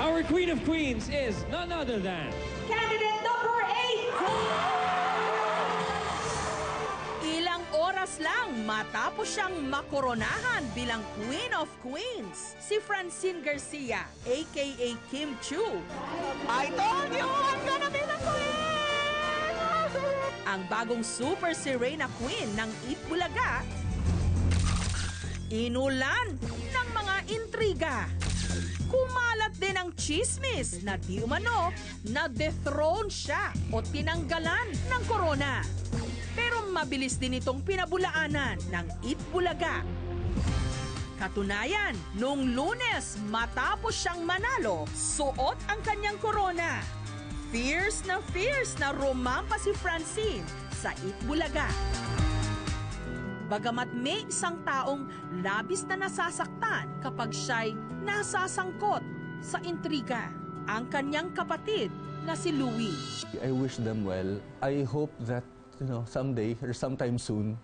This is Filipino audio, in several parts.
Our Queen of Queens is none other than... Candidate number 8! Ilang oras lang matapos siyang makoronahan bilang Queen of Queens, si Francine Garcia, aka Kim Chu. I told you I'm gonna be the queen! Ang bagong Super Sirena Queen ng Itbulaga, inulan ng mga intriga. Kumalat din ang chismis na di umano na-dethrone siya o tinanggalan ng corona. Pero mabilis din itong pinabulaanan ng Itbulaga. Katunayan, noong Lunes matapos siyang manalo, suot ang kanyang corona. Fierce na rumampa si Francine sa Itbulaga. Bagamat may isang taong labis na nasasaktan kapag siya'y nasasangkot sa intriga, ang kanyang kapatid na si Louie. I wish them well. I hope that, someday or sometime soon,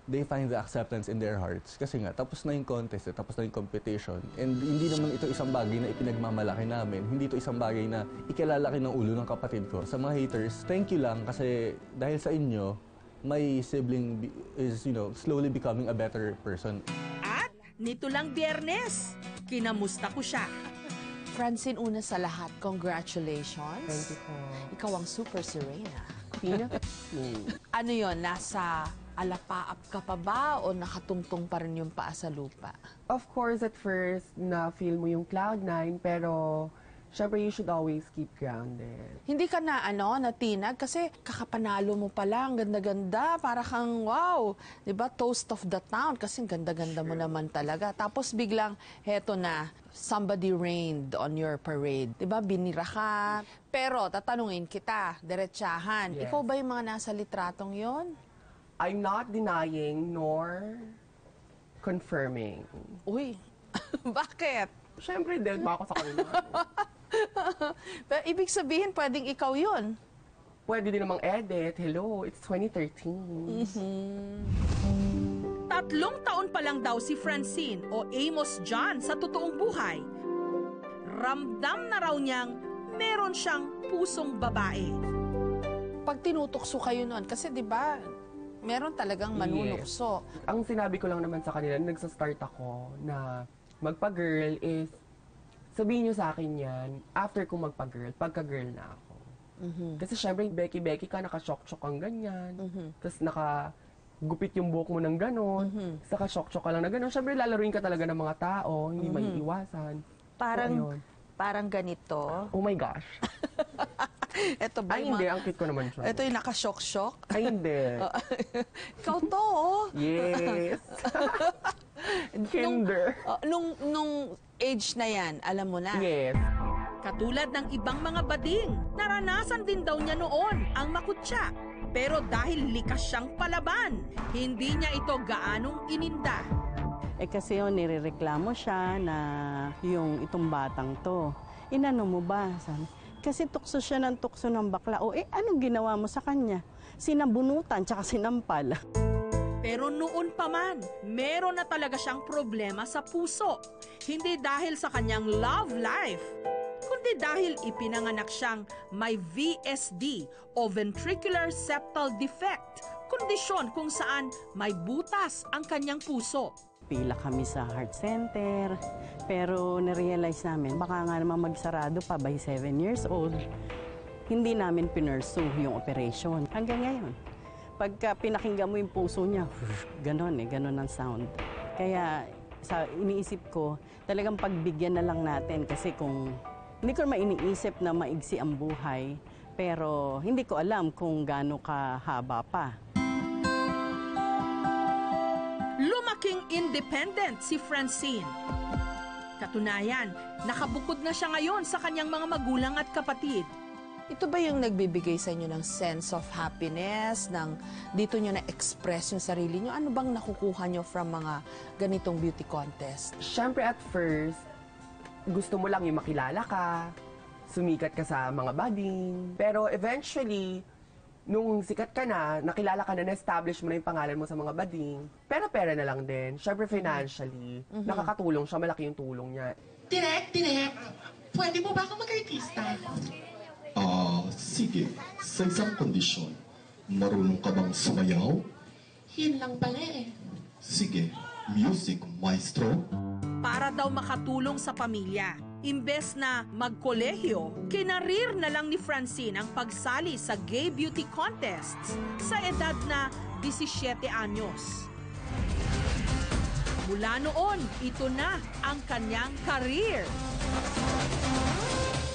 they find the acceptance in their hearts. Kasi nga, tapos na yung contest, tapos na yung competition. And hindi naman ito isang bagay na ipinagmamalaki namin. Hindi ito isang bagay na ikilalaki ng ulo ng kapatid ko. Sa mga haters, thank you lang kasi dahil sa inyo, my sibling is, slowly becoming a better person. At nito lang Biyernes, kinamusta ko siya. Francine, una sa lahat, congratulations. Thank you po. Ikaw ang Super Sirena. Queen of Ano yon, nasa alapaap ka pa ba o nakatungtong pa rin yung paa sa lupa? Of course, at first, na-feel mo yung Cloud9, pero syempre, you should always keep grounded. Hindi ka na, natinag? Kasi kakapanalo mo pa lang, ganda-ganda, para kang, wow, di ba, toast of the town, kasi ganda-ganda mo naman talaga. Tapos biglang, heto na, somebody rained on your parade. Di ba, binira ka. Pero, tatanungin kita, diretsahan, Yes. Ikaw ba yung mga nasa litratong yon? I'm not denying nor confirming. Uy, bakit? Syempre, dead ba ako sa kanila? Pero ibig sabihin, pwedeng ikaw yun. Pwede din namang edit. Hello, it's 2013. 3 taon pa lang daw si Francine o Amos John sa totoong buhay. Ramdam na raw niyang meron siyang pusong babae. Pag tinutukso kayo nun, kasi di ba meron talagang manunukso. Ang sinabi ko lang naman sa kanila, nagsa-start ako na magpa-girl is, sabihin nyo sa akin yan, after ko magpa-girl, pagka-girl na ako. Kasi syempre, Becky ka, naka-shock-shock kang ganyan, tapos naka-gupit yung buhok mo ng ganon, saka shock-shock ka lang na ganon. Syempre, lalaruin ka talaga ng mga tao, hindi maiiwasan. Parang ganito. Oh my gosh. Ito ba Ay, hindi. Ang cute ko naman siya. Ito yung naka-shock-shock. Ay, hindi. Ikaw to, oh. Yes. Gender. Nung age na yan, alam mo na. Yes. Katulad ng ibang mga bading, naranasan din daw niya noon ang makutya. Pero dahil likas siyang palaban, hindi niya ito gaanong ininda. Kasi nirereklamo siya na itong batang to. Inano mo ba? Sabi, kasi tukso siya ng tukso ng bakla. Anong ginawa mo sa kanya? Sinabunutan tsaka sinampal. Pero noon pa man, meron na talaga siyang problema sa puso. Hindi dahil sa kanyang love life, kundi dahil ipinanganak siyang may VSD o ventricular septal defect, kondisyon kung saan may butas ang kanyang puso. Pila kami sa heart center, pero narealize namin, baka nga naman magsarado pa by 7 years old. Hindi namin pinursu yung operation. Hanggang ngayon, pagka pinakinggan mo yung puso niya, ganon ang sound. Kaya iniisip ko, talagang pagbigyan na lang natin kasi kung hindi ko naman iniisip na maigsi ang buhay, pero hindi ko alam kung gaano kahaba pa. Lumaking independent si Francine. Katunayan, nakabukod na siya ngayon sa kanyang mga magulang at kapatid. Ito ba yung nagbibigay sa inyo ng sense of happiness, dito nyo na-express yung sarili nyo? Ano bang nakukuha nyo from mga ganitong beauty contest? Siyempre at first, gusto mo lang yung makilala ka, sumikat ka sa mga bading. Pero eventually, nung sikat ka na, nakilala ka na, na-establish mo na yung pangalan mo sa mga bading, pera-pera na lang din. Siyempre financially, nakakatulong siya, malaki yung tulong niya. Direk, pwede mo ba ako mag-artista? Sige. Sa isang kondisyon, marunong ka bang sumayaw? Yun lang pala eh. Sige, music maestro. Para daw makatulong sa pamilya, imbes na magkolehiyo, kinarir na lang ni Francine ang pagsali sa gay beauty contests sa edad na 17 anyos. Mula noon, ito na ang kanyang career.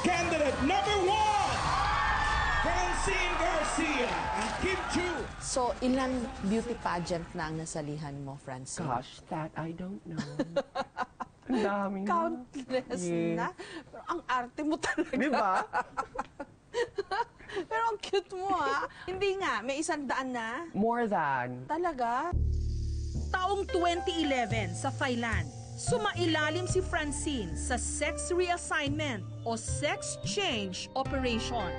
Candidate number 1, Francine Garcia and Kim Chu. So, ilan beauty pageant na ang nasalihan mo, Francine? Gosh, that I don't know. Ang dami na. Countless Yes. na. Pero ang arte mo talaga. Di ba? Pero ang cute mo, ha? Hindi nga, may 100 na. More than. Talaga? Taong 2011 sa Thailand, sumailalim si Francine sa sex reassignment o sex change operation.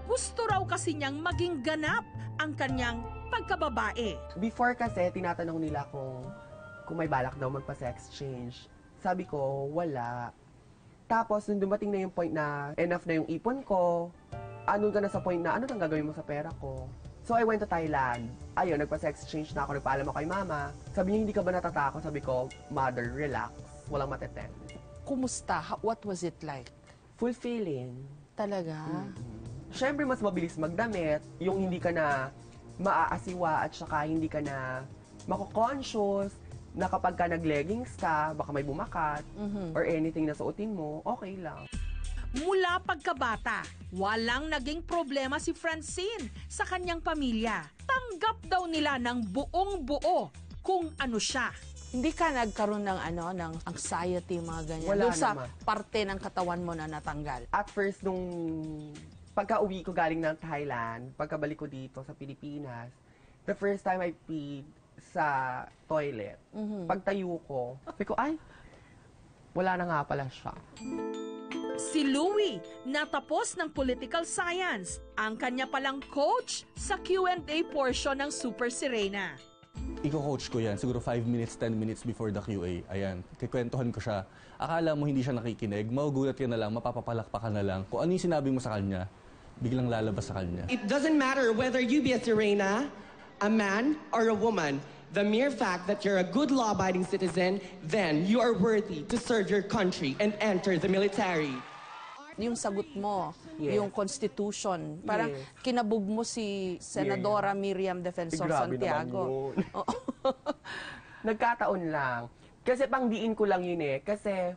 Gusto raw kasi niyang maging ganap ang kanyang pagkababae. Before kasi, tinatanong nila kung may balak daw magpa-sex change. Sabi ko, wala. Tapos, nung dumating na yung point na enough na yung ipon ko, ano ka na sa point na ano nang gagawin mo sa pera ko? So, I went to Thailand. Ayun, nagpa-sex change na ako. Nagpaalam ako kay mama. Sabi niya, hindi ka ba natatakot? Sabi ko, mother, relax. Walang mateten. Kumusta? What was it like? Fulfilling. Talaga? Siyempre, mas mabilis magdamit. Yung hindi ka na maaasiwa at saka hindi ka na mako-conscious na kapag ka nag-leggings ka, baka may bumakat or anything na suotin mo, okay lang. Mula pagkabata, walang naging problema si Francine sa kanyang pamilya. Tanggap daw nila ng buong-buo kung ano siya. Hindi ka nagkaroon ng ng anxiety, mga ganyan? Wala Doon sa naman. parte ng katawan mo na natanggal? At first, nung pagka-uwi ko galing ng Thailand, pagkabalik ko dito sa Pilipinas, the first time I peed sa toilet, pagtayo ko, sabi ko, ay, wala na nga pala siya. Si Louie, natapos ng political science, ang kanya palang coach sa Q&A portion ng Super Sirena. Iko-coach ko yan, siguro 5 minutes, 10 minutes before the QA. Ayan, kikwentuhan ko siya. Akala mo hindi siya nakikinig, magugulat ka na lang, mapapapalakpakan na lang. Kung ano yung sinabi mo sa kanya, biglang lalabas sa kanya. It doesn't matter whether you be a Sirena, a man, or a woman. The mere fact that you're a good law-abiding citizen, then you are worthy to serve your country and enter the military. Yung sagot mo, Yes. yung constitution, parang Yes. kinabog mo si Senadora Miriam Defensor Grabe Santiago. naman yun. Oo. Nagkataon lang. Kasi pangdiin ko lang yun eh. Kasi,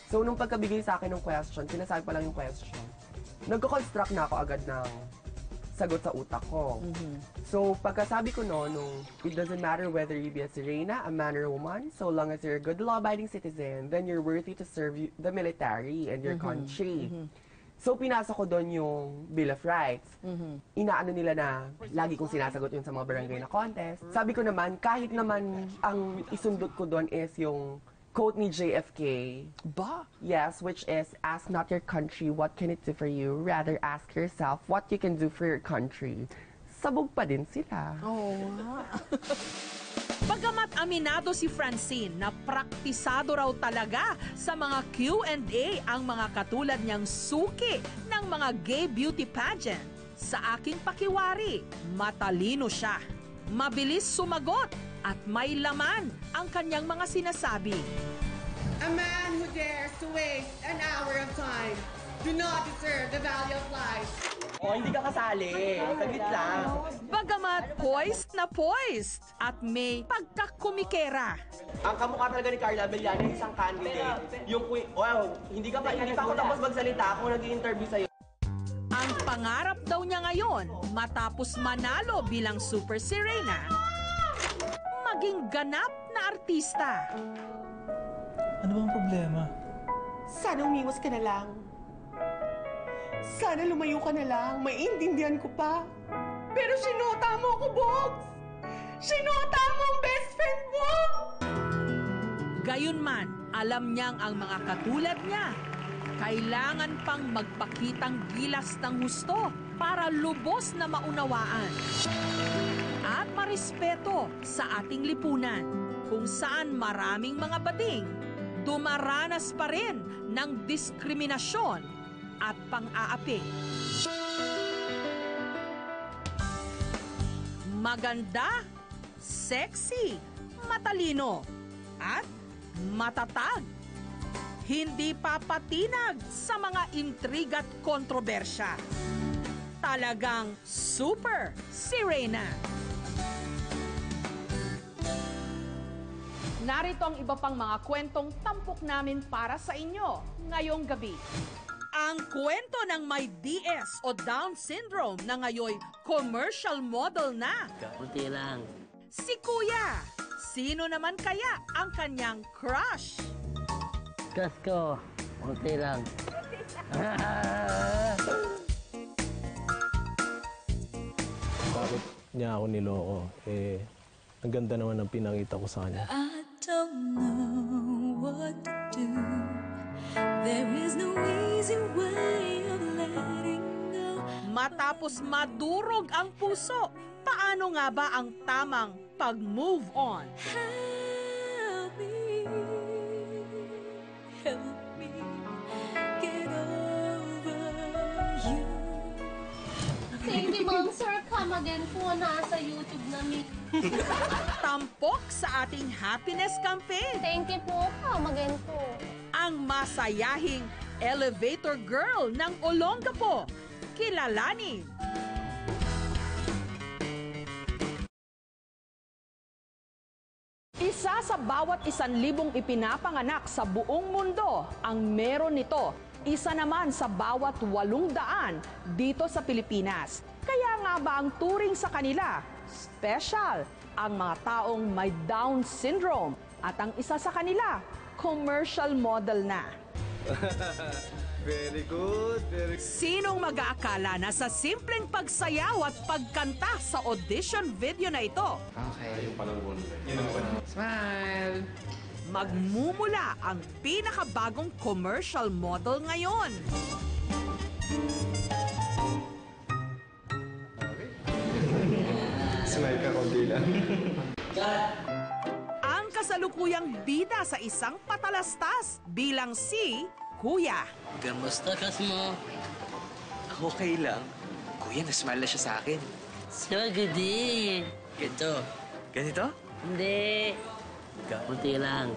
so nung pagkabigay sa akin ng question, sinasabi pa lang yung question, nagko-construct na ako agad ng sagot sa utak ko. So, pagkasabi ko nung it doesn't matter whether you be a Sirena, a man or a woman, so long as you're a good law-abiding citizen, then you're worthy to serve the military and your country. So, pinasa ko doon yung Bill of Rights. Inaano nila na lagi kong sinasagot yun sa mga barangay na contest. Sabi ko naman, kahit naman ang isundot ko doon is yung quote ni JFK. Ba? Yes, which is, ask not your country what can it do for you, rather ask yourself what you can do for your country. Sabog pa din sila. Oo nga. Bagamat aminado si Francine na praktisado raw talaga sa mga Q&A ang mga katulad niyang suki ng mga gay beauty pageant, sa aking pakiwari, matalino siya. Mabilis sumagot at may laman ang kanyang mga sinasabi. A man who dares to waste an hour of time do not deserve the value of life. Oh, hindi ka kasali. Saglit lang. Bagamat poised na poised at may pagkakumikera. Ang kamukha talaga ni Carla Abellana, isang candidate. Yung hindi pa ako tapos magsalita kung nag-i-interview sa'yo. Ang pangarap daw niya ngayon, matapos manalo bilang Super Sirena, maging ganap na artista. Ano bang problema? Sana umiwas ka na lang. Sana lumayo ka na lang. Maiintindihan ko pa. Pero sinota mo ako, Bogs! Sinota mo ang best friend mo! Gayunman, alam niyang ang mga katulad niya, kailangan pang magpakitang gilas ng husto para lubos na maunawaan at marespeto sa ating lipunan kung saan maraming mga bading dumaranas pa rin ng diskriminasyon at pang-aapi. Maganda, sexy, matalino, at matatag. Hindi papatinag sa mga intriga at kontrobersya. Talagang super si Reyna. Narito ang iba pang mga kwentong tampok namin para sa inyo ngayong gabi. Ang kwento ng may DS o Down syndrome na ngayon commercial model na. Kaunti lang. Si Kuya. Sino naman kaya ang kanyang crush? Crush ko. Kaunti lang. Bakit niya ako niloko? Ang ganda naman ng pinakita ko sa kanya. I don't know what to do. There is no easy way of letting go. Matapos madurog ang puso, paano nga ba ang tamang pag-move on? Help me get over you. Thank you, Ma'am Sir. Come again po, nasa YouTube namin. Tampok sa ating happiness campaign. Thank you po, come again po. Ang masayahing elevator girl ng Olongapo. Kilalanin. Isa sa bawat 1,000 ipinapanganak sa buong mundo ang meron nito. Isa naman sa bawat 800 dito sa Pilipinas. Kaya nga ba ang turing sa kanila, special ang mga taong may Down syndrome at ang isa sa kanila, commercial model na. Very good, very good. Sinong mag-aakala na sa simpleng pagsayaw at pagkanta sa audition video na ito? Okay. Smile! Magmumula ang pinakabagong commercial model ngayon. Smile ka konti lang. Ang kasalukuyang bida sa isang patalastas bilang si Kuya. Kamusta kas mo? Okay lang. Kuya, nasmile na siya sa akin. So good din. Ganito. Ganito? Hindi. Kaunti lang.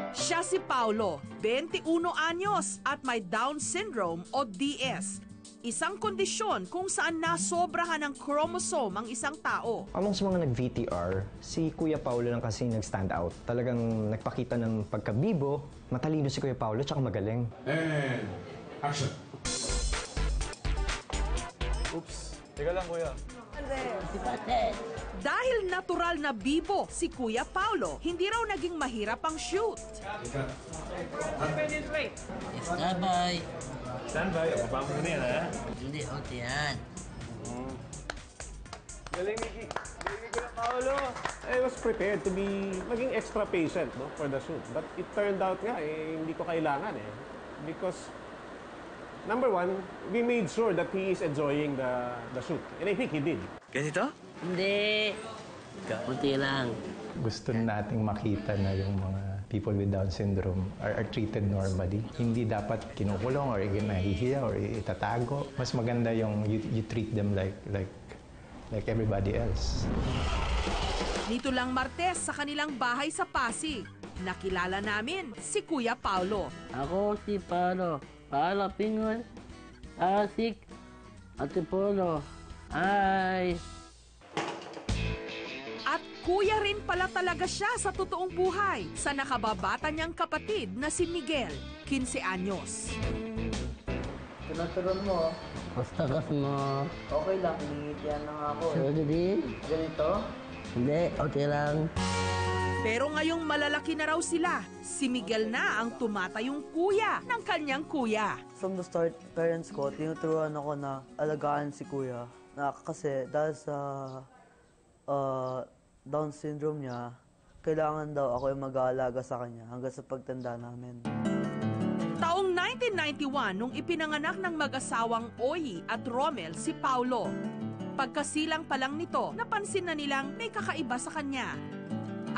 Siya si Paulo, 21 anyos at may Down syndrome o DS. Isang kondisyon kung saan nasobrahan ng chromosome ang isang tao. Among sa mga nag-VTR, si Kuya Paulo lang kasi nag-stand out. Talagang nagpakita ng pagkabibo, matalino si Kuya Paulo, tsaka magaling. And action! Oops. Teka lang, Kuya. Dahil natural na bibo si Kuya Paulo, hindi raw naging mahirap ang shoot. Standby. Standby. Mababa mo na yan, ha? Hindi, okay yan. Galing ni Kuya Paolo. I was prepared to be maging extra patient, no, for the shoot. But it turned out nga, hindi ko kailangan because number one, we made sure that he is enjoying the shoot. And I think he did. Ganito? Hindi. Kaunti lang. Gusto nating makita na yung mga people with Down syndrome are treated normally. Hindi dapat kinukulong or nahihiya or itatago. Mas maganda yung you treat them like everybody else. Nito lang Martes sa kanilang bahay sa Pasig, nakilala namin si Kuya Paulo. Ako si Paolo. Paolo Pingon. Asik. Ate Polo. Ay. At kuya rin pala talaga siya sa totoong buhay sa nakababata niyang kapatid na si Miguel, 15 anyos. Tunan mo. Basta kas mo. Okay lang, hiningitian lang ako. So din? Ganito? Hindi, okay lang. Pero ngayong malalaki na raw sila, si Miguel na ang tumatayong kuya ng kanyang kuya. From the start, parents ko, tinuturuan ako na alagaan si kuya. Kasi dahil sa Down syndrome niya, kailangan daw ako yung mag-aalaga sa kanya hanggang sa pagtanda namin. Taong 1991 nung ipinanganak ng mag-asawang Oyi at Romel si Paulo. Pagkasilang pa lang nito, napansin na nilang may kakaiba sa kanya.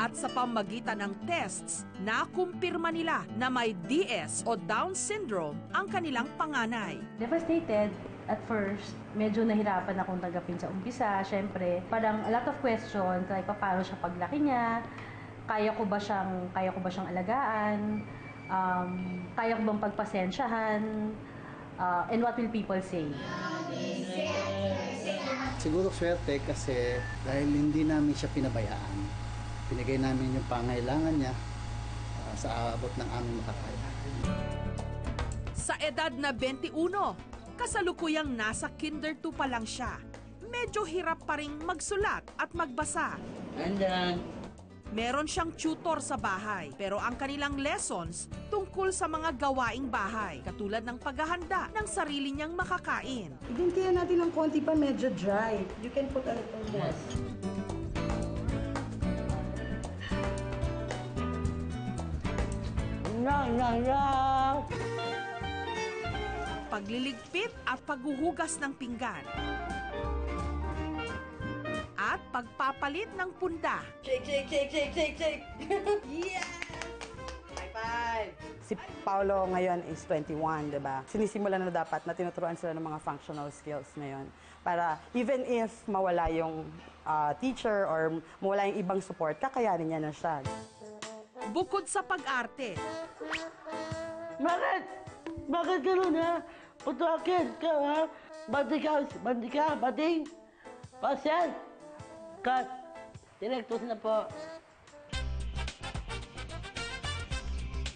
At sa pamagitan ng tests, nakumpirma nila na may DS o Down syndrome ang kanilang panganay. Devastated at first. Medyo nahirapan akong tanggapin sa umpisa. Siyempre, parang a lot of questions, like paano siya paglaki niya, kaya ko ba siyang alagaan, kaya ko bang pagpasensyahan, and what will people say? Siguro swerte kasi dahil hindi namin siya pinabayaan. Pinigay namin yung pangailangan niya sa abot ng aming makakaya. Sa edad na 21, kasalukuyang nasa Kinder 2 pa lang siya. Medyo hirap pa ring magsulat at magbasa. Meron siyang tutor sa bahay, pero ang kanilang lessons tungkol sa mga gawaing bahay, katulad ng paghahanda ng sarili niyang makakain. Ibintihan natin ng konti pa, medyo dry. You can put a little more. Pagliligpit at paghuhugas ng pinggan. At pagpapalit ng punda. Shake, shake, shake, shake, shake, shake. Yes! High five! Si Paolo ngayon is 21, di ba? Sinisimulan na dapat na tinuturuan sila ng mga functional skills ngayon. Para even if mawala yung teacher or mawala yung ibang support, kakayanin niya na siya. Bukod sa pag-arte. Bakit? Bakit gano'n ha? Putuakin ka ha? Banding? Pasyan? Cut. Direktos na po.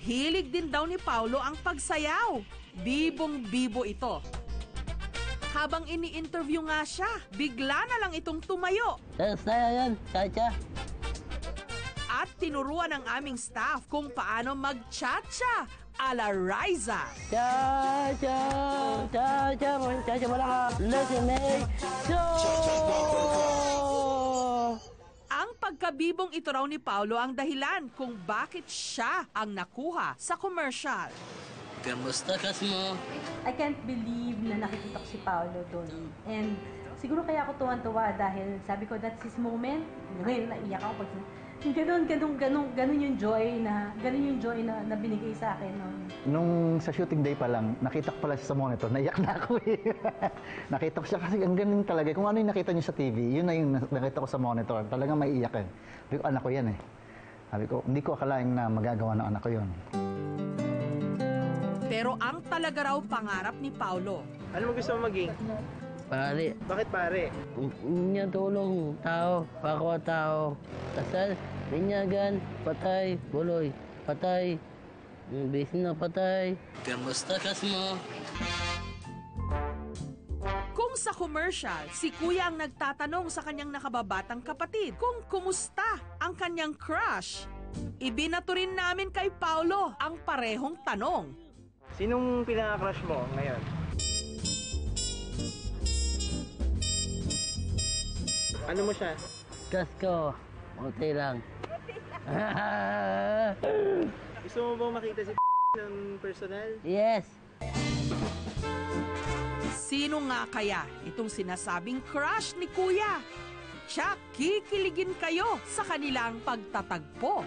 Hilig din daw ni Paolo ang pagsayaw. Bibong-bibo ito. Habang ini-interview nga siya, bigla na lang itong tumayo. Saya yan, Chacha. At tinuruan ng aming staff kung paano mag-cha-cha a la Riza. Cha-cha, cha-cha, cha-cha mo lang ha. Let's make Ang pagkabibong ito raw ni Paolo ang dahilan kung bakit siya ang nakuha sa commercial. Kamusta kas mo? I can't believe na nakikita ko si Paolo doon. And siguro kaya ako tuwan-tuwa dahil sabi ko, that's his moment. Ngayon naiyak ako pag ganun yung joy na binigay sa akin noon. Nung sa shooting day pa lang, nakita ko pala siya sa monitor, naiyak na ako eh. Nakita ko siya kasi ang galing talaga. Kung ano yung nakita niyo sa TV, yun na yung nakita ko sa monitor. Talagang maiiyak eh. Sabi ko, anak ko yan eh. Sabi ko, hindi ko akalain na magagawa ng anak ko yun. Pero ang talaga raw pangarap ni Paolo. Ano mo gusto mo maging? Pare. Bakit pare? Niya tulong, tao, pakwa tao. Kasal, linyagan, patay, buloy, patay. Bisin na patay. Kamusta kas mo? Kung sa commercial, si Kuya ang nagtatanong sa kanyang nakababatang kapatid kung kumusta ang kanyang crush. Ibinato rin namin kay Paolo ang parehong tanong. Sinong pinaka-crush mo ngayon? Ano mo siya? Kas ko. Okay lang. Gusto mo bang makita si ng personal? Yes. Sino nga kaya itong sinasabing crush ni Kuya? Tiyak, kikiligin kayo sa kanilang pagtatagpo.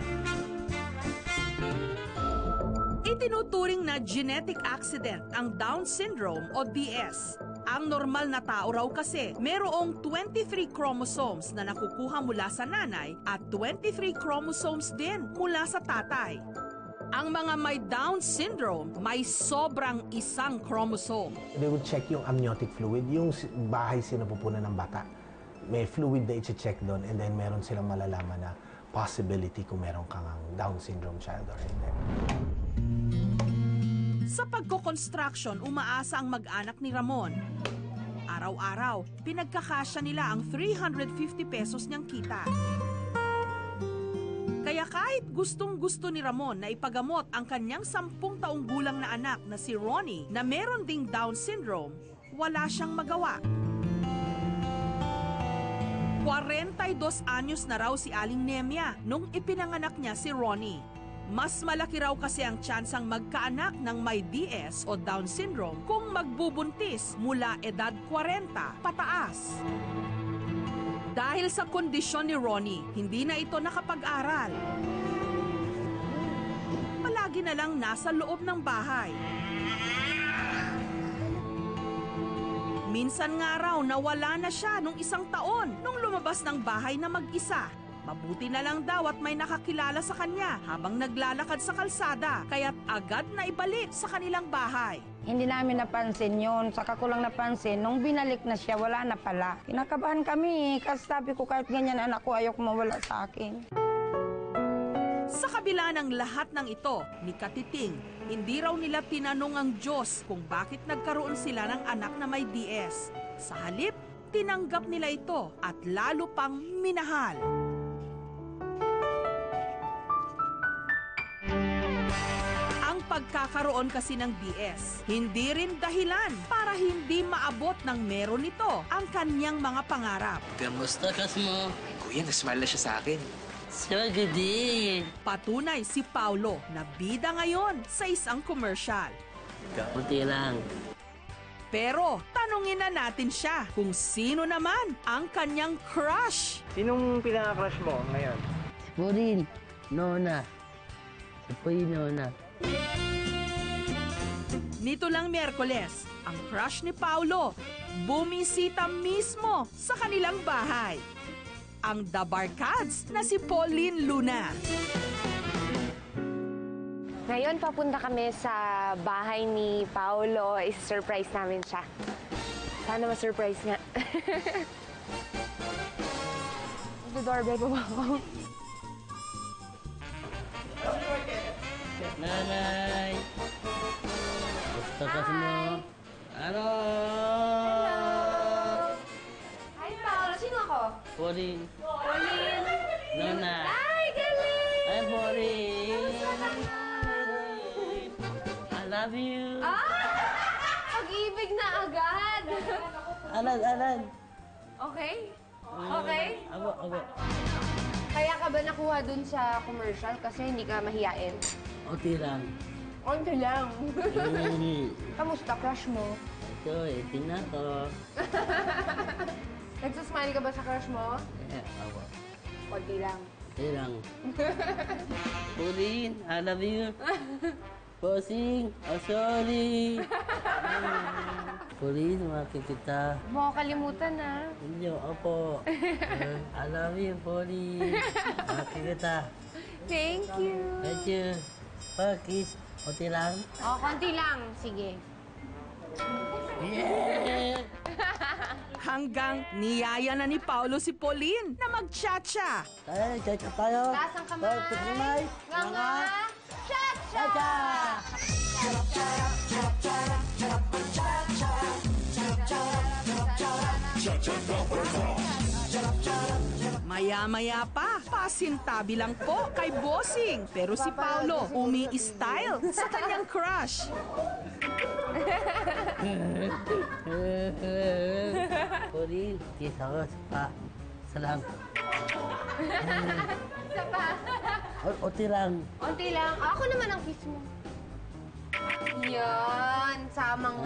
Itinuturing na genetic accident ang Down syndrome o DS. Ang normal na tao raw kasi mayroong 23 chromosomes na nakukuha mula sa nanay at 23 chromosomes din mula sa tatay. Ang mga may Down syndrome may sobrang isang chromosome. They would check yung amniotic fluid, yung bahay sinapupunan ng bata. May fluid na i-check doon and then meron silang malalaman na possibility kung meron kang Down syndrome child or hindi. Sa pagko-construction, umaasa ang mag-anak ni Ramon. Araw-araw, pinagkakasya nila ang 350 pesos niyang kita. Kaya kahit gustong-gusto ni Ramon na ipagamot ang kanyang 10 taong gulang na anak na si Ronnie na meron ding Down syndrome, wala siyang magawa. 42 anyos na raw si Aling Nemia nung ipinanganak niya si Ronnie. Mas malaki raw kasi ang tsansang magkaanak ng may DS o Down syndrome kung magbubuntis mula edad 40 pataas. Dahil sa kondisyon ni Ronnie, hindi na ito nakapag-aral. Palagi na lang nasa loob ng bahay. Minsan nga raw nawala na siya nung 1 taon nung lumabas ng bahay na mag-isa. Mabuti na lang daw at may nakakilala sa kanya habang naglalakad sa kalsada, kaya't agad na ibalik sa kanilang bahay. Hindi namin napansin yun. Saka ko lang napansin, nung binalik na siya, wala na pala. Kinakabahan kami kasi sabi ko kahit ganyan anak ko, ayok mawala sa akin. Sa kabila ng lahat ng ito, ni Katiting, hindi raw nila tinanong ang Diyos kung bakit nagkaroon sila ng anak na may DS. Sa halip, tinanggap nila ito at lalo pang minahal. Ang pagkakaroon kasi ng DS, hindi rin dahilan para hindi maabot ng meron nito ang kanyang mga pangarap. Kamusta mo? Kuya, nasmile na siya sa akin. Patunay si Paulo na bida ngayon sa isang commercial. Kaunti lang. Pero tanungin na natin siya kung sino naman ang kanyang crush. Sinong pinaka-crush mo ngayon? Si Purin, Nona. Si Purin, Nona. Nito lang Miyerkules, ang crush ni Paulo bumisita mismo sa kanilang bahay. Ang The Barkads na si Pauline Luna. Ngayon, papunta kami sa bahay ni Paulo. Is-surprise namin siya. Sana ma-surprise nga. Nag-doorbell pa ba ako? Nanay! Gusto kasi mo? Ano? Hi, Paulo. Sino ako? Pauline. Pauline. Nona. Hi, galing! Hi, Pauline. I love you. Pag-ibig na agad. Alan. Okay? Okay? Abo. Kaya ka ba nakuha dun sa commercial kasi hindi ka mahiyain? Unti lang. Unti lang. Kamusta, crush mo? Ito, tingnan ko. Nagsusmile ka ba sa crush mo? Abo. Unti lang. Unti lang. Pauline, I love you. Bossing, sorry. Pauline, makikita. Huwag mo kalimutan, ha? Hindi, opo. I love you, Pauline. Makikita. Thank you. Thank you. Kiss. Konti lang. Konti lang. Sige. Yeah! Hanggang niyaya na ni Paulo si Pauline na mag-cha-cha. Cha-cha tayo. Taas ang kamay. Nga. Cha-cha! Maya-maya pa, pasintabi lang po kay Bossing. Pero si Paulo umi-style sa kanyang crush. Pauline, kiss ako sa lang. Isa pa. Unti lang. Unti lang. Ako naman ang kiss mo. Yan. Samang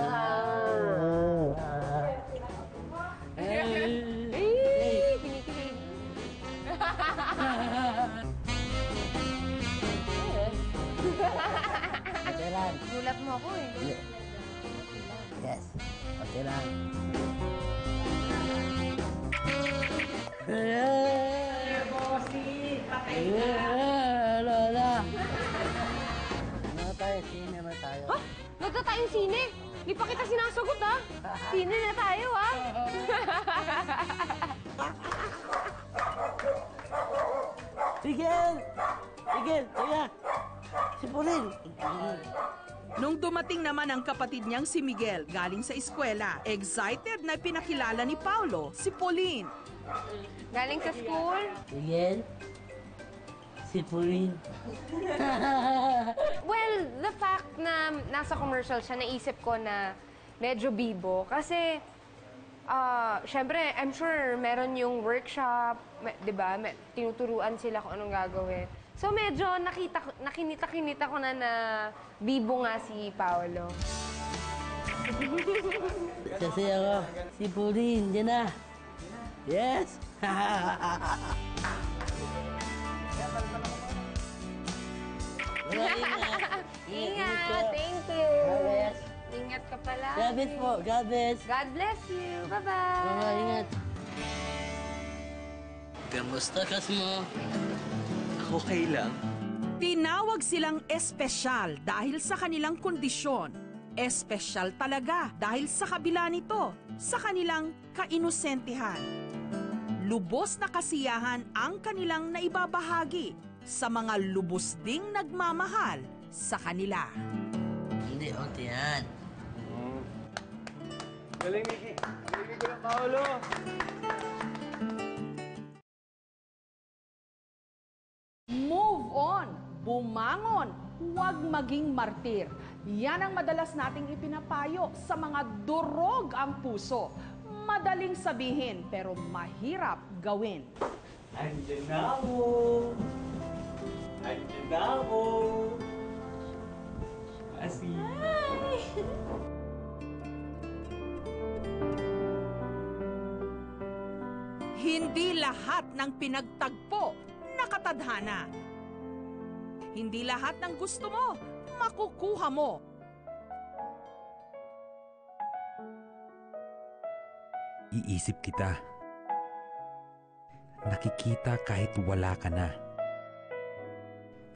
kinikilig. Unti lang. Gulat mo ako eh. Yes. Unti lang. Lola. Sine ba tayo? Ha? Nagta tayong sine? Di pa kita sinasagot, ha? Sine na tayo, ha? Miguel! Kaya! Si Pauline! Nung dumating naman ang kapatid niyang si Miguel galing sa eskwela, excited na pinakilala ni Paulo si Pauline. Galing sa school? Miguel? Si Pauline? Well, the fact na nasa commercial siya, naisip ko na medyo bibo. Kasi, syempre, I'm sure meron yung workshop, di ba? Tinuturuan sila kung anong gagawin. So medyo nakinita ko na bibo nga si Paulo. Kasi ako, si Pauline, dyan na. Yes! Ingat, thank you. God bless. Ingat ka pala. God bless po. God bless. God bless you. Bye-bye. Bye-bye. Ingat. Kamusta mo? Okay lang. Tinawag silang espesyal dahil sa kanilang kondisyon. Espesyal talaga dahil sa kabila nito, sa kanilang kainosentihan. Lubos na kasiyahan ang kanilang naibabahagi sa mga lubos ding nagmamahal sa kanila. Hindi, okay yan. Galing, Miki. Galing ko na, Paolo. Move on, bumangon, huwag maging martir. Yan ang madalas nating ipinapayo sa mga durog ang puso. Madaling sabihin pero mahirap gawin. Andiyan na ako. Andiyan na ako. Asi. Hindi lahat ng pinagtagpo nakatadhana. Hindi lahat ng gusto mo makukuha mo. Iisip kita. Nakikita kahit wala ka na.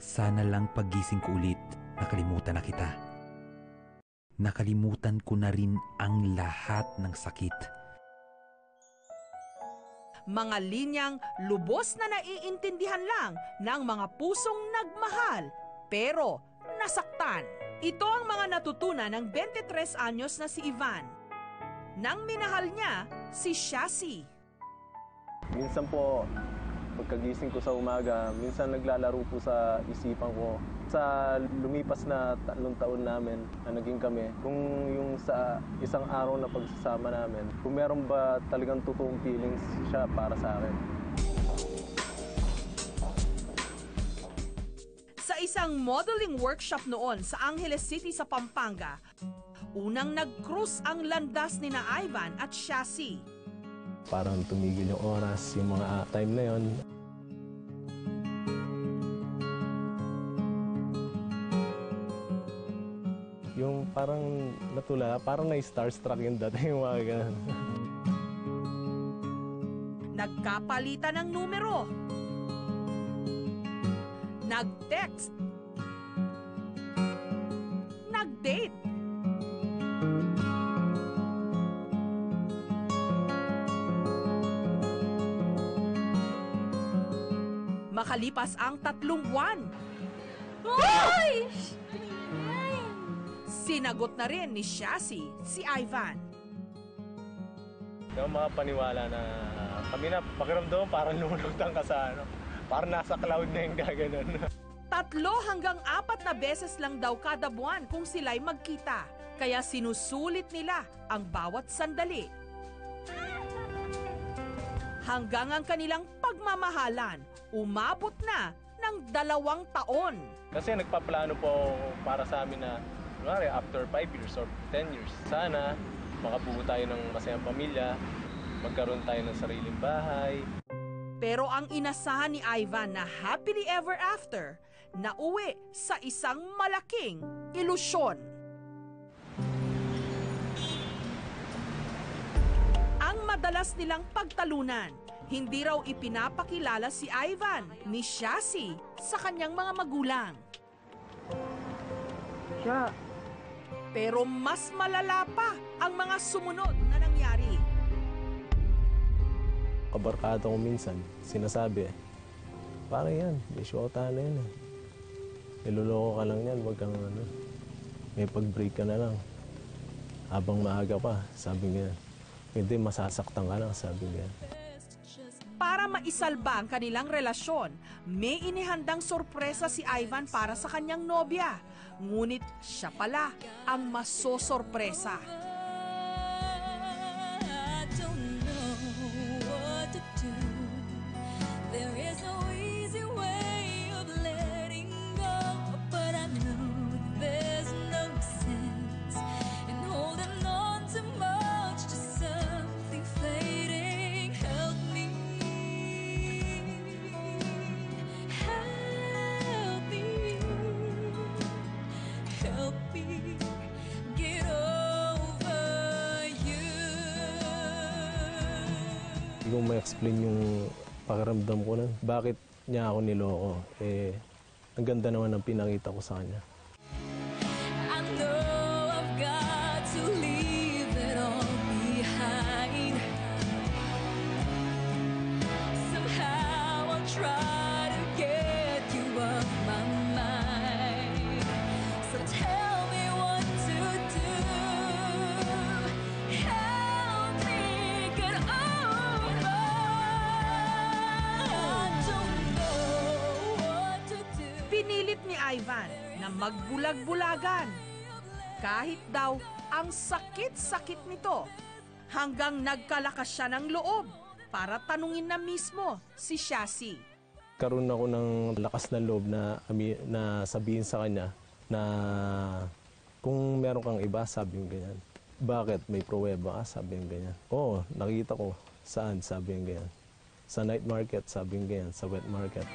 Sana lang paggising ko ulit, nakalimutan na kita. Nakalimutan ko na rin ang lahat ng sakit. Mga linyang lubos na naiintindihan lang ng mga pusong nagmahal pero nasaktan. Ito ang mga natutunan ng 23 anyos na si Ivan. Nang minahal niya si Shashi. Minsan po, pagkagising ko sa umaga, minsan naglalaro po sa isipan ko. Sa lumipas na 3 taon namin na naging kami, kung yung sa isang araw na pagsasama namin, kung meron ba talagang totoong feelings siya para sa akin. Sa isang modeling workshop noon sa Angeles City sa Pampanga, unang nag-cruise ang landas ni na Ivan at Shashi. Parang tumigil yung oras, yung mga time na yon. Yung parang natula, parang na-starstruck yung dating yung mga ganun. Nagkapalitan ng numero. Nag-text. Nag-date. Makalipas ang 3 buwan. Hoy! Sinagot na rin ni Shashi si Ivan. Yung mga paniwala na kami na pakiramdam parang lumulutang ka sa parang nasa cloud na yung gaganon. 3 hanggang 4 na beses lang daw kada buwan kung sila'y magkita. Kaya sinusulit nila ang bawat sandali. Hanggang ang kanilang pagmamahalan, umabot na ng 2 taon. Kasi nagpaplano po para sa amin na after 5 years or 10 years, sana makabuo tayo ng masayang pamilya, magkaroon tayo ng sariling bahay. Pero ang inasahan ni Ivan na happily ever after, nauwi sa isang malaking ilusyon. Ang madalas nilang pagtalunan, hindi raw ipinapakilala si Ivan ni Shashi sa kanyang mga magulang. Siya. Pero mas malala pa ang mga sumunod na nangyari. Kabarkada ko minsan, sinasabi, parang yan, bisyota na yan. Niloloko ka lang yan, wag kang may pag-break ka na lang. Habang maaga pa, sabi niya, hindi, masasaktan ka lang, sabi niya. Para maisalba ang kanilang relasyon, may inihandang sorpresa si Ivan para sa kanyang nobya. Ngunit siya pala ang masosorpresa. I don't know what to do. There is no easy way of letting go, but I know there's no sense in holding on too much to something fading. Help me. ko ma-explain yung pakiramdam ko na bakit niya ako niloko. Ang ganda naman ng pinakita ko sa kanya. I know I've got to leave it all behind. Somehow I'll try to get you off my mind. So tell me what to do. Help me get over. I don't know what to do. Pinilit ni Ivan na magbulag-bulagan. Kahit daw ang sakit-sakit nito, hanggang nagkalakas siya ng loob para tanungin na mismo si Shashi. Karoon ako ng lakas na loob na sabihin sa kanya na kung meron kang iba, sabi yung ganyan. Bakit? May pruweba ka? Sabi yung ganyan. Oo, nakita ko. Saan? Sabi yung ganyan. Sa night market, sabi yung ganyan. Sa wet market.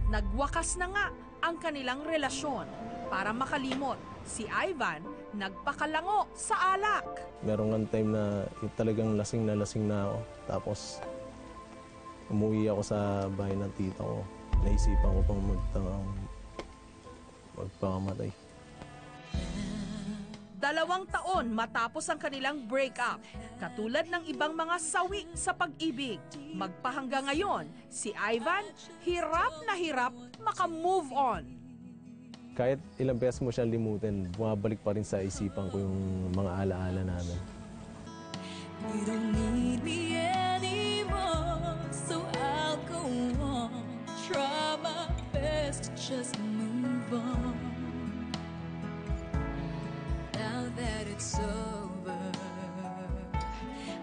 Nagwakas na nga ang kanilang relasyon. Para makalimot, si Ivan nagpakalango sa alak. Meron nga time na talagang lasing na ako. Tapos umuwi ako sa bahay ng tita ko. Naisipan ko pang magpakamatay. 2 taon matapos ang kanilang breakup, katulad ng ibang mga sawi sa pag-ibig, magpahanggang ngayon, si Ivan hirap na hirap maka-move on. Kahit ilang beses mo siya limutin, bumabalik pa rin sa isipan ko yung mga alaala namin. You don't need me anymore, so I'll go on. Try my best to just move on. Now that it's over,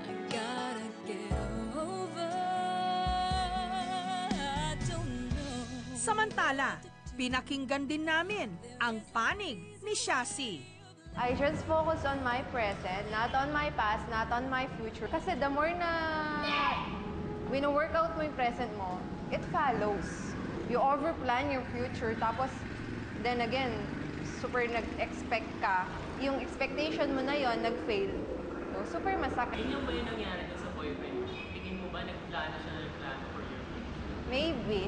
I gotta get over. I don't know. Samantala, pinakinggan din namin ang panig ni Shashi. I just focus on my present, not on my past, not on my future. Kasi the more na wino-work out mo yung present mo, it follows. You overplan your future, tapos then again, super nag-expect ka. Yung expectation mo na yon nag-fail. So, super masakit. Yun ba yung nangyari sa boyfriend? Tingin mo ba nagplano siya for your future? Maybe.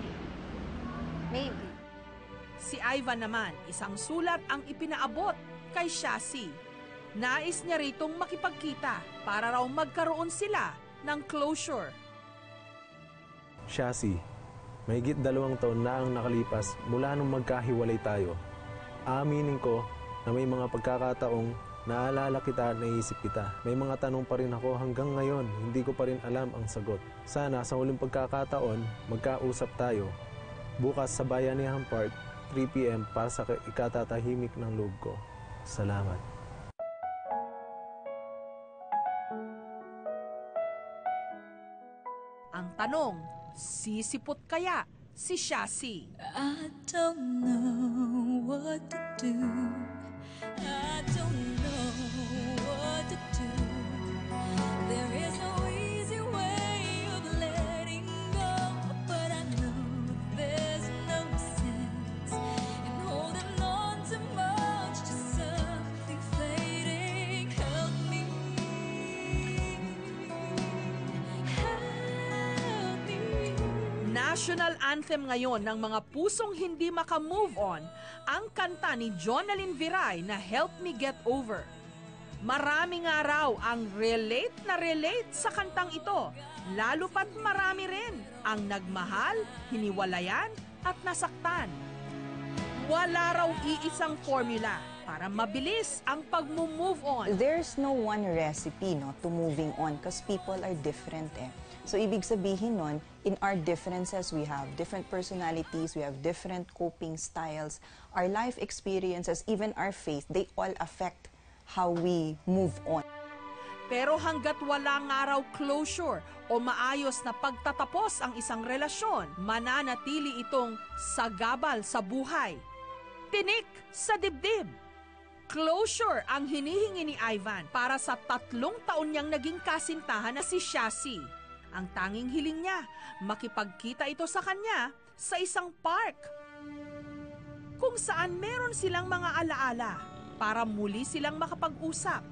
Si Ivan naman, isang sulat ang ipinaabot kay Shashi. Nais niya ritong makipagkita para raw magkaroon sila ng closure. Shashi, mahigit 2 taon na ang nakalipas mula nung magkahiwalay tayo. Aaminin ko na may mga pagkakataong naalala kita at naisip kita. May mga tanong pa rin ako hanggang ngayon, hindi ko pa rin alam ang sagot. Sana sa huling pagkakataon, magkausap tayo. Bukas sa Bayanihan Park, 3 p.m. para sa ikatatahimik ng loob ko. Salamat. Ang tanong, sisipot kaya si Shashi? I don't know what to do. I don't know what to do. There is no easy way of letting go, but I know there's no sense in holding on too much to something fading. Help me. Help me. National anthem ngayon ng mga pusong hindi maka-move on ang kanta ni Jonalyn Viray na Help Me Get Over. Marami nga raw ang relate sa kantang ito, lalo pat marami rin ang nagmahal, hiniwalayan at nasaktan. Wala raw iisang formula para mabilis ang pag-move on. There's no one recipe to moving on because people are different eh. So ibig sabihin nun, in our differences, we have different personalities, we have different coping styles, our life experiences, even our faith, they all affect how we move on. Pero hanggat wala nga raw closure o maayos na pagtatapos ang isang relasyon, mananatili itong sagabal sa buhay. Tinik sa dibdib. Closure ang hinihingi ni Ivan para sa 3 taon niyang naging kasintahan na si Shashi. Ang tanging hiling niya, makipagkita ito sa kanya sa isang park. Kung saan meron silang mga alaala para muli silang makapag-usap.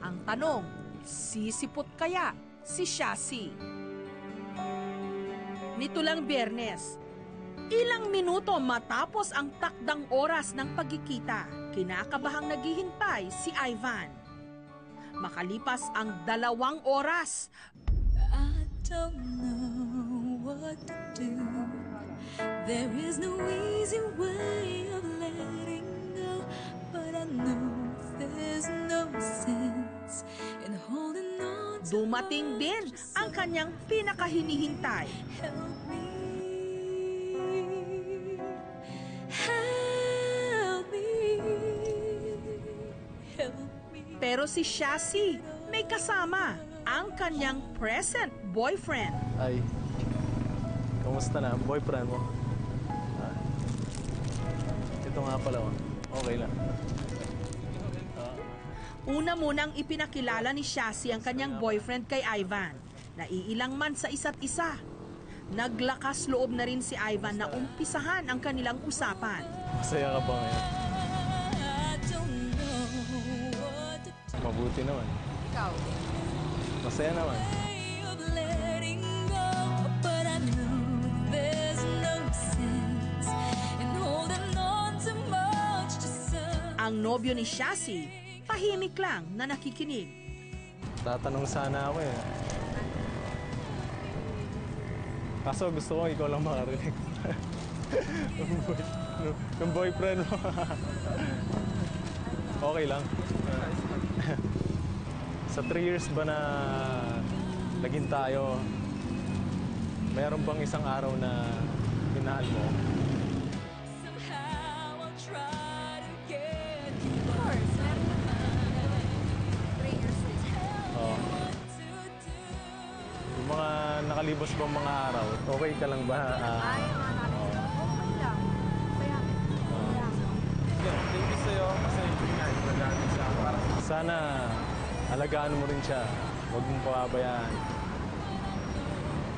Ang tanong, sisipot kaya si Shashi? Nito lang Biyernes, ilang minuto matapos ang takdang oras ng pagkikita, kinakabahang naghihintay si Ivan. Makalipas ang 2 oras, I don't know what to do. There is no easy way of letting go, but I know there's no sense in holding on to dumating din ang kanyang pinakahinihintay. Help me. Pero si Shashi may kasama, ang kanyang present boyfriend. Ay, kamusta na? Boyfriend mo? Ito nga pala, okay lang. Una munang ipinakilala ni Shashi ang kanyang boyfriend kay Ivan. Naiilang man sa isa't isa. Naglakas loob na rin si Ivan na umpisahan ang kanilang usapan. Masaya ka ba ngayon? Mabuti naman. Ikaw? Masaya naman. Ang nobyo ni Shashi, tahimik lang na nakikinig. Tatanong sana ako eh. Kaso gusto ko ikaw lang makarinig. Yung boyfriend mo. Okay lang. Sa 3 years ba na naging tayo, mayroon bang isang araw na minahal mo? Of course, meron naman. 3 years is Yung mga nakalibos bang mga araw, okay ka lang ba? okay lang. Thank you sa'yo kasi nagagalit siya. Sana alagaan mo rin siya. Huwag mong pababayaan.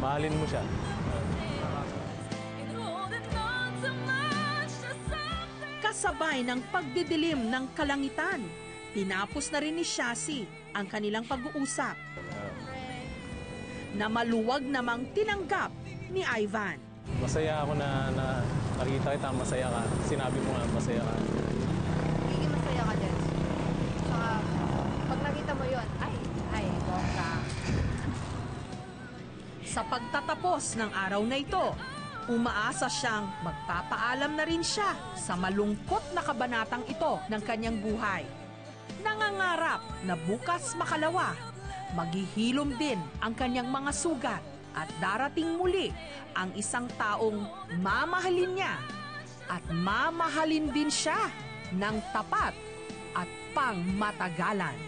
Mahalin mo siya. Kasabay ng pagdidilim ng kalangitan, tinapos na rin ni Shashi ang kanilang pag-uusap. Na maluwag namang tinanggap ni Ivan. Masaya ako na nakita kita, masaya ka. Sinabi mo nga, masaya ka. Magiging masaya ka din. Saka, pag nakita mo yun, ay, bongga. Sa pagtatapos ng araw na ito, umaasa siyang magpapaalam na rin siya sa malungkot na kabanatang ito ng kanyang buhay. Nangangarap na bukas makalawa, maghihilom din ang kanyang mga sugat at darating muli ang isang taong mamahalin niya at mamahalin din siya ng tapat at pangmatagalan.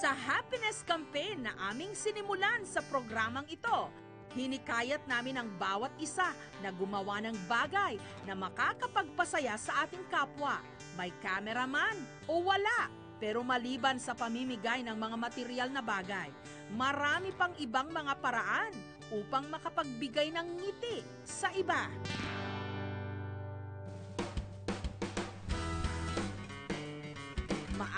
Sa happiness campaign na aming sinimulan sa programang ito, hinikayat namin ang bawat isa na gumawa ng bagay na makakapagpasaya sa ating kapwa, may cameraman o wala. Pero maliban sa pamimigay ng mga material na bagay, marami pang ibang mga paraan upang makapagbigay ng ngiti sa iba.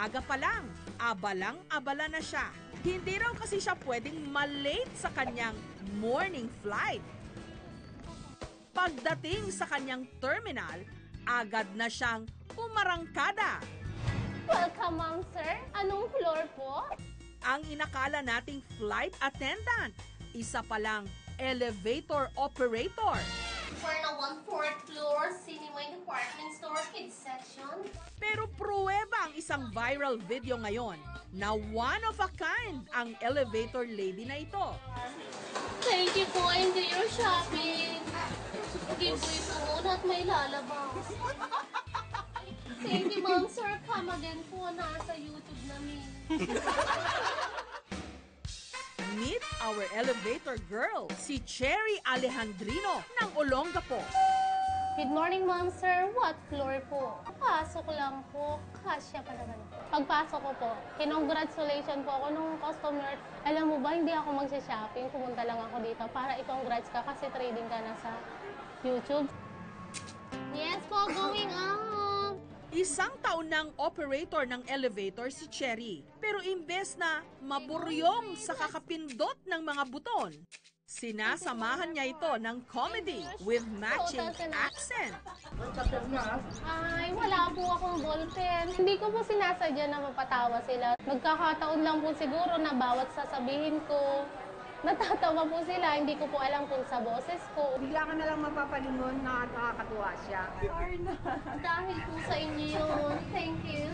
Maaga pa lang, abalang-abala na siya. Hindi raw kasi siya pwedeng malate sa kanyang morning flight. Pagdating sa kanyang terminal, agad na siyang umarangkada. Welcome, ma'am, sir. Anong floor po? Ang inakala nating flight attendant, isa palang elevator operator. For na 1/4 floor, cinema and department store, kids section. Pero pruweba ang isang viral video ngayon na one of a kind ang elevator lady na ito. Thank you po, I enjoy your shopping. Giveaway po muna at may lalabas. Thank you, ma'am, sir. Come again po, nasa YouTube namin. Meet our elevator girl, si Cherry Alejandrino ng Olongapo. Good morning, ma'am, sir. What floor po? Pasok lang po. Kasya pa naman. Pagpasok ko po, kinongratulation po ako nung customer. Alam mo ba, hindi ako magsha-shopping. Pumunta lang ako dito para i-congrats ka kasi trading ka na sa YouTube. Yes po, going up. Isang taon ng operator ng elevator si Cherry. Pero imbes na maburyong sa kakapindot ng mga buton, sinasamahan niya ito ng comedy with matching accent. Ay, wala po akong ballpen. Hindi ko po sinasadya na mapatawa sila. Nagkakataon lang po siguro na bawat sasabihin ko, natatawa po sila. Hindi ko po alam kung sa boses ko. Bigla ka na lang mapapalingon na nakakatuwa siya. Dahil po sa inyo yun. Thank you.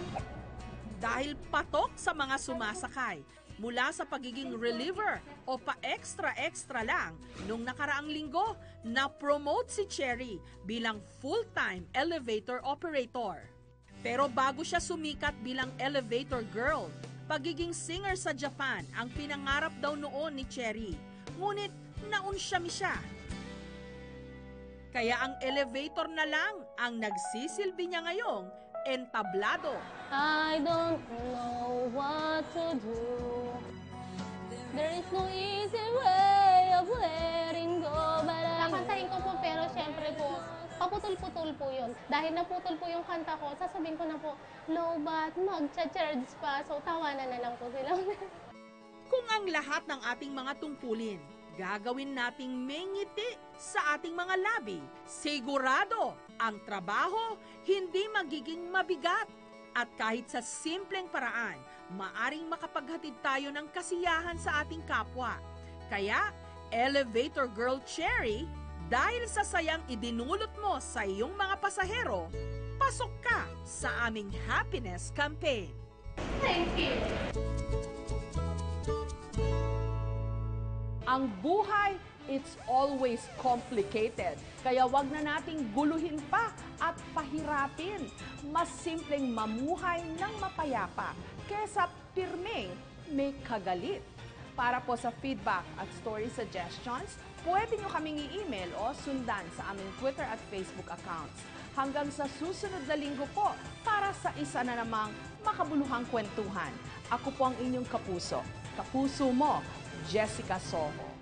Dahil patok sa mga sumasakay, mula sa pagiging reliever o pa-extra-extra lang, nung nakaraang linggo, na-promote si Cherry bilang full-time elevator operator. Pero bago siya sumikat bilang elevator girl, pagiging singer sa Japan ang pinangarap daw noon ni Cherry. Ngunit naunsyami siya. Kaya ang elevator na lang ang nagsisilbi niya ngayong entablado. I don't know what to do. There is no easy way of letting go. Kakantahin ko po, pero syempre po, paputol-putol po yun. Dahil naputol po yung kanta ko, sasabihin ko na po, low bat, mag-charge pa. So, tawanan na lang po sila. Kung ang lahat ng ating mga tungkulin, gagawin nating may ngiti sa ating mga labi, sigurado ang trabaho hindi magiging mabigat. At kahit sa simpleng paraan, maaring makapaghatid tayo ng kasiyahan sa ating kapwa. Kaya, Elevator Girl Cherry, dahil sa sayang idinulot mo sa iyong mga pasahero, pasok ka sa aming happiness campaign. Thank you. Ang buhay, it's always complicated. Kaya wag na nating guluhin pa at pahirapin. Mas simpleng mamuhay ng mapayapa kesa pirmeng may kagalit. Para po sa feedback at story suggestions, pwede nyo kaming i-email o sundan sa aming Twitter at Facebook accounts. Hanggang sa susunod na linggo po para sa isa na namang makabuluhang kwentuhan. Ako po ang inyong kapuso. Kapuso mo, Jessica Soho.